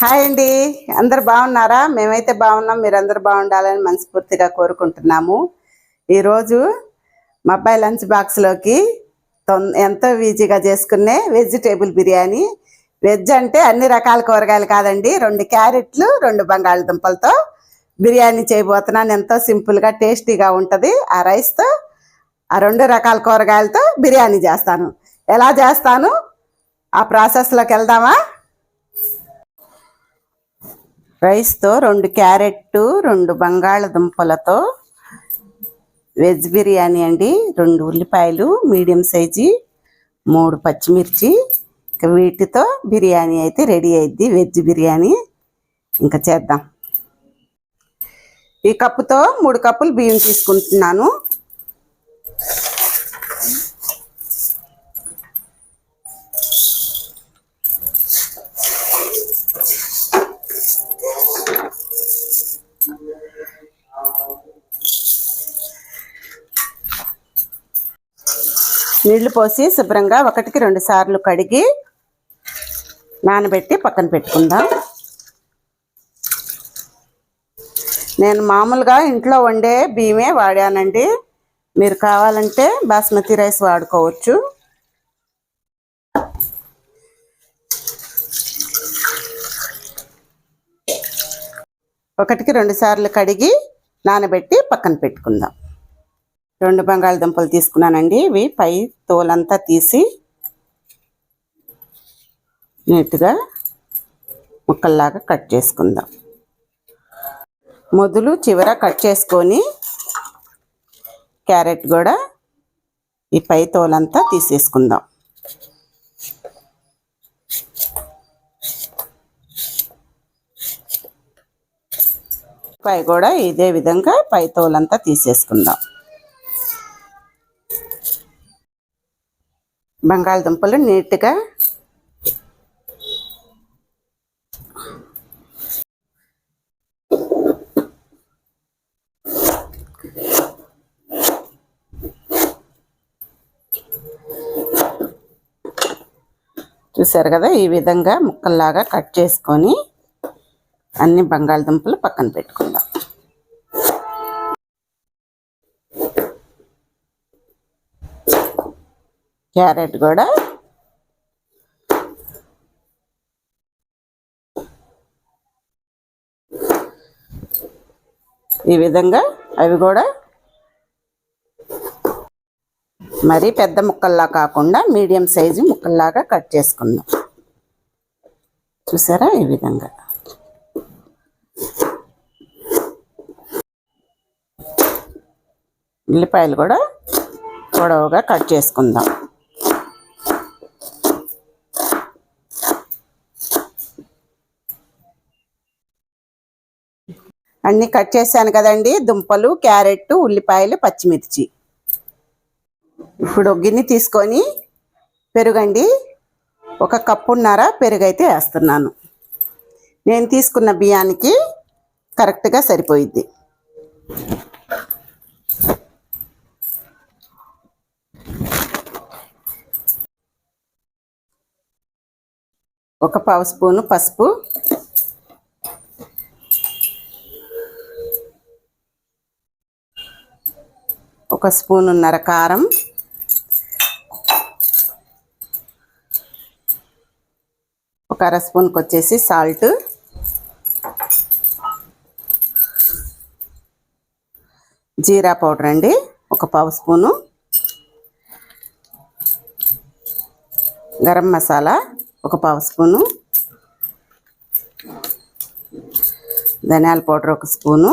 Hi అండి. అందరు బాగున్నారా? మేమైతే బాగున్నాం. మీరందరూ బాగుండాలని మనస్ఫూర్తిగా కోరుకుంటున్నాము. ఈరోజు మా అబ్బాయి లంచ్ బాక్స్లోకి ఎంతో ఈజీగా చేసుకునే వెజిటేబుల్ బిర్యానీ. వెజ్ అంటే అన్ని రకాల కూరగాయలు కాదండి, 2 క్యారెట్లు 2 బంగాళదుంపలతో బిర్యానీ చేయబోతున్నాను. ఎంతో సింపుల్గా టేస్టీగా ఉంటుంది. ఆ రైస్తో ఆ 2 రకాల కూరగాయలతో బిర్యానీ చేస్తాను. ఎలా చేస్తాను ఆ ప్రాసెస్లోకి వెళ్దామా? రైస్తో 2 క్యారెట్ 2 బంగాళదుంపలతో వెజ్ బిర్యానీ అండి. 2 ఉల్లిపాయలు మీడియం సైజు, 3 పచ్చిమిర్చి. వీటితో బిర్యానీ అయితే రెడీ అయింది, వెజ్ బిర్యానీ. ఇంకా చేద్దాం. ఈ కప్పుతో 3 కప్పులు బియ్యం తీసుకుంటున్నాను. నీళ్లు పోసి శుభ్రంగా 1కి 2 సార్లు కడిగి నానబెట్టి పక్కన పెట్టుకుందాం. నేను మామూలుగా ఇంట్లో వండే బియ్యమే వాడానండి. మీరు కావాలంటే బాస్మతి రైస్ వాడుకోవచ్చు. ఒకటికి 2 సార్లు కడిగి నానబెట్టి పక్కన పెట్టుకుందాం. 2 బంగాళదుంపలు తీసుకున్నానండి. ఇవి పై తోలంతా తీసి నీట్గా ముక్కల్లాగా కట్ చేసుకుందాం. మొదలు చివర కట్ చేసుకొని క్యారెట్ కూడా ఈ పై తోలంతా తీసేసుకుందాం. పై కూడా ఇదే విధంగా పై తోలంతా తీసేసుకుందాం. బంగాళదుంపలు నీట్గా చూసారు కదా, ఈ విధంగా ముక్కల్లాగా కట్ చేసుకొని అన్ని బంగాళదుంపలు పక్కన పెట్టుకుందాం. క్యారెట్ కూడా ఈ విధంగా అవి కూడా మరీ పెద్ద ముక్కల్లా కాకుండా మీడియం సైజు ముక్కల్లాగా కట్ చేసుకుందాం. చూసారా, ఈ విధంగా. ఉల్లిపాయలు కూడా పొడవుగా కట్ చేసుకుందాం. అన్నీ కట్ చేశాను కదండి, దుంపలు, క్యారెట్, ఉల్లిపాయలు, పచ్చిమిర్చి. ఇప్పుడు గిన్నె తీసుకొని పెరుగండి, 1 కప్పున్నర పెరుగు అయితే వేస్తున్నాను. నేను తీసుకున్న బియ్యానికి కరెక్ట్గా సరిపోయిద్ది. ఒక పావు స్పూను పసుపు, ఒక స్పూనున్నర కారం, ఒక అర స్పూన్కి వచ్చేసి సాల్ట్, జీరా పౌడర్ అండి 1 పావు స్పూను, గరం మసాలా 1 పావు స్పూను, ధనియాల powder 1 spoon,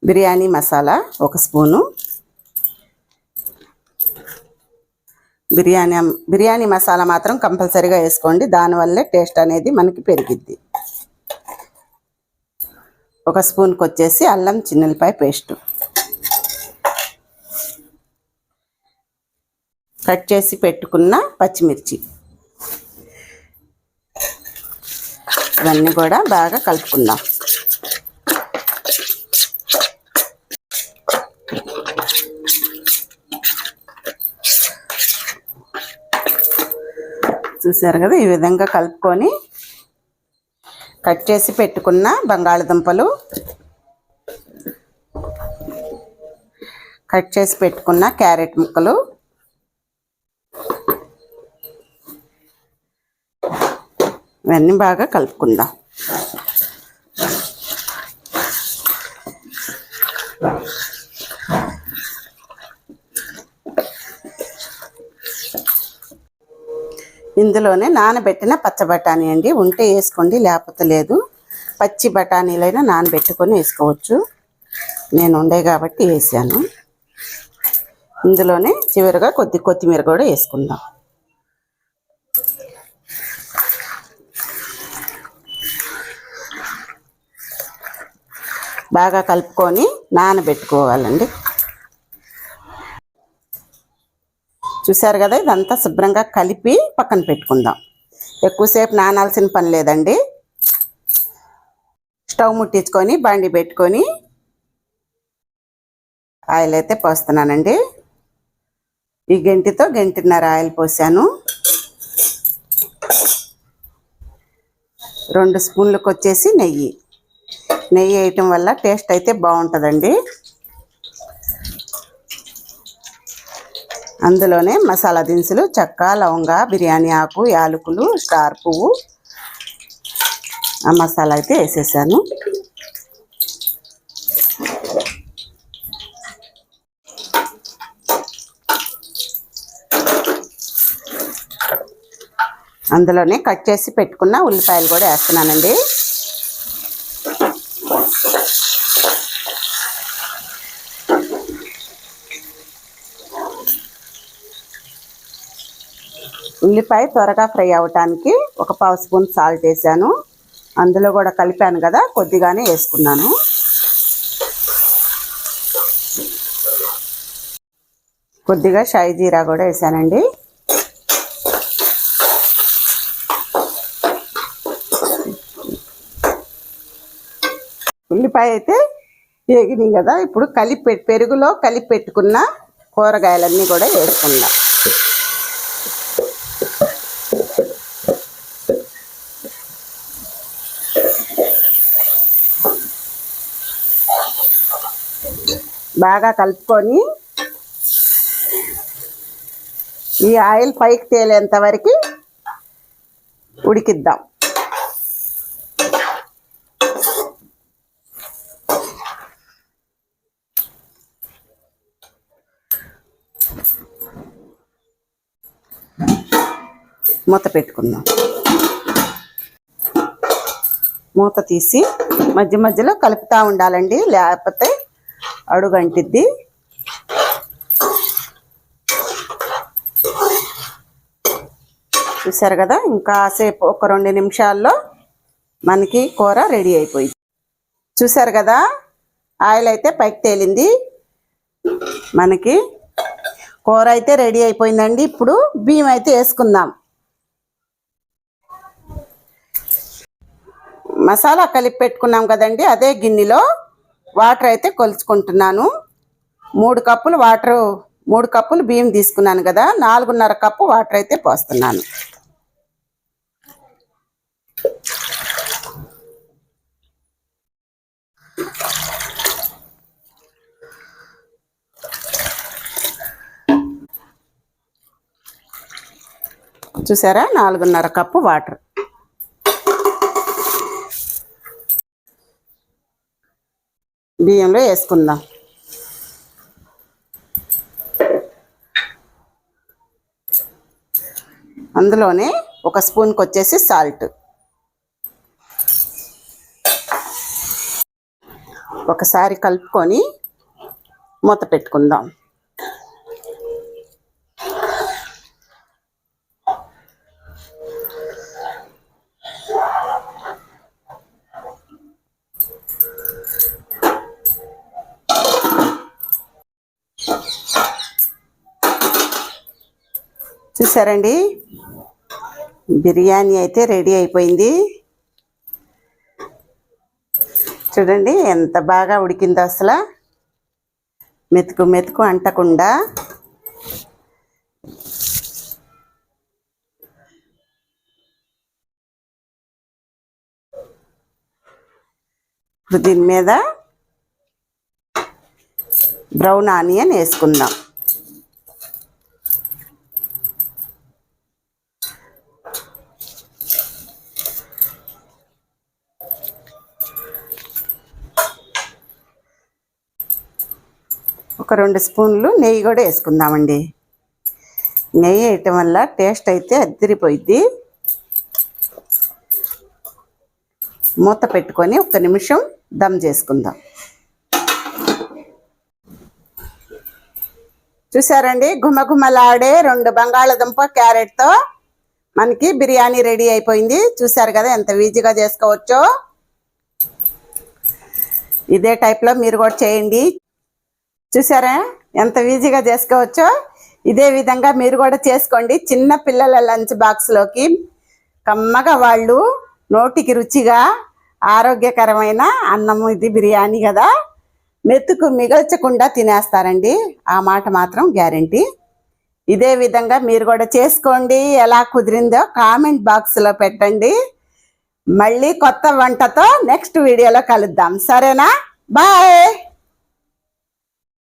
biryani masala 1 spoon. Biryani masala మాత్రం కంపల్సరీగా వేసుకోండి, దానివల్లే టేస్ట్ అనేది మనకి పెరిగిద్ది. 1 స్పూన్కి వచ్చేసి అల్లం చిన్నులపాయ పేస్టు, కట్ చేసి పెట్టుకున్న పచ్చిమిర్చి. ఇవన్నీ కూడా బాగా కలుపుకుందాం. చూసారు కదా, ఈ విధంగా కలుపుకొని కట్ చేసి పెట్టుకున్న బంగాళదుంపలు, కట్ చేసి పెట్టుకున్న క్యారెట్ ముక్కలు, ఇవన్నీ బాగా కలుపుకుందాం. ఇందులోనే నానబెట్టిన పచ్చ బఠానీ అండి, ఉంటే వేసుకోండి, లేకపోతే లేదు. పచ్చి బఠానీలైనా నానబెట్టుకొని వేసుకోవచ్చు. నేను ఉండే కాబట్టి వేసాను. ఇందులోనే చివరిగా కొద్ది కొత్తిమీర కూడా వేసుకుందాం. బాగా కలుపుకొని నానబెట్టుకోవాలండి. చూసారు కదా, ఇదంతా శుభ్రంగా కలిపి పక్కన పెట్టుకుందాం. ఎక్కువసేపు నానాల్సిన పని లేదండి. స్టవ్ ముట్టించుకొని బండి పెట్టుకొని ఆయిల్ అయితే పోస్తున్నానండి. ఈ గంటితో గంటిన్నర ఆయిల్ పోసాను. 2 స్పూన్లకు వచ్చేసి నెయ్యి వేయటం వల్ల టేస్ట్ అయితే బాగుంటుందండి. అందులోనే మసాలా దినుసులు చెక్క, లవంగ, బిర్యానీ ఆకు, యాలకులు, స్టార్ పువ్వు, ఆ మసాలా అయితే వేసేసాను. అందులోనే కట్ చేసి పెట్టుకున్న ఉల్లిపాయలు కూడా వేస్తున్నానండి. ఉల్లిపాయ త్వరగా ఫ్రై అవ్వటానికి 1/2 స్పూన్ సాల్ట్ వేసాను. అందులో కూడా కలిపాను కదా, కొద్దిగానే వేసుకున్నాను. కొద్దిగా షాయి జీరా కూడా వేసానండి. ఉల్లిపాయ అయితే వేగినాయి కదా, ఇప్పుడు పెరుగులో కలిపి పెట్టుకున్న కూరగాయలన్నీ కూడా వేసుకుందాం. బాగా కలుపుకొని ఈ ఆయిల్ పైకి తేలేంత వరకు ఉడికిద్దాం. మూత పెట్టుకుందాం. మూత తీసి మధ్య మధ్యలో కలుపుతూ ఉండాలండి, లేకపోతే అడుగంటిద్ది. చూసారు కదా, ఇంకా సేపు ఒక 2 నిమిషాల్లో మనకి కూర రెడీ అయిపోయింది. చూసారు కదా, ఆయిల్ అయితే పైకి తేలింది. మనకి కూర అయితే రెడీ అయిపోయిందండి. ఇప్పుడు బియ్యం అయితే వేసుకుందాం. మసాలా కలిపి పెట్టుకున్నాం కదండి, అదే గిన్నెలో వాటర్ అయితే కొలుచుకుంటున్నాను. 3 కప్పులు వాటర్, 3 కప్పులు బియ్యం తీసుకున్నాను కదా, 4.5 కప్పు వాటర్ అయితే పోస్తున్నాను. చూసారా, 4.5 కప్పు వాటర్. బియ్యంలో వేసుకుందాం. అందులోనే 1 స్పూన్కి వచ్చేసి సాల్ట్, ఒకసారి కలుపుకొని మూత పెట్టుకుందాం. చూసారండి, బిర్యానీ అయితే రెడీ అయిపోయింది. చూడండి ఎంత బాగా ఉడికిందో, అసలు మెతుకు మెతుకు అంటకుండా. ఇప్పుడు దీని మీద బ్రౌన్ ఆనియన్ వేసుకుందాం. ఒక 2 స్పూన్లు నెయ్యి కూడా వేసుకుందామండి. నెయ్యి వేయటం వల్ల టేస్ట్ అయితే అదిరిపోయిద్ది. మూత పెట్టుకొని 1 నిమిషం దమ్ చేసుకుందాం. చూసారండి, గుమగుమలాడే 2 బంగాళదుంప క్యారెట్తో మనకి బిర్యానీ రెడీ అయిపోయింది. చూసారు కదా ఎంత ఈజీగా చేసుకోవచ్చో. ఇదే టైప్లో మీరు కూడా చేయండి. చూసారా ఎంత ఈజీగా చేసుకోవచ్చో. ఇదే విధంగా మీరు కూడా చేసుకోండి. చిన్న పిల్లల లంచ్ బాక్స్లోకి కమ్మగా వాళ్ళు నోటికి రుచిగా ఆరోగ్యకరమైన అన్నము, ఇది బిర్యానీ కదా, మెతుకు మిగల్చకుండా తినేస్తారండి. ఆ మాట మాత్రం గ్యారెంటీ. ఇదే విధంగా మీరు కూడా చేసుకోండి. ఎలా కుదిరిందో కామెంట్ బాక్స్లో పెట్టండి. మళ్ళీ కొత్త వంటతో నెక్స్ట్ వీడియోలో కలుద్దాం. సరేనా? బాయ్.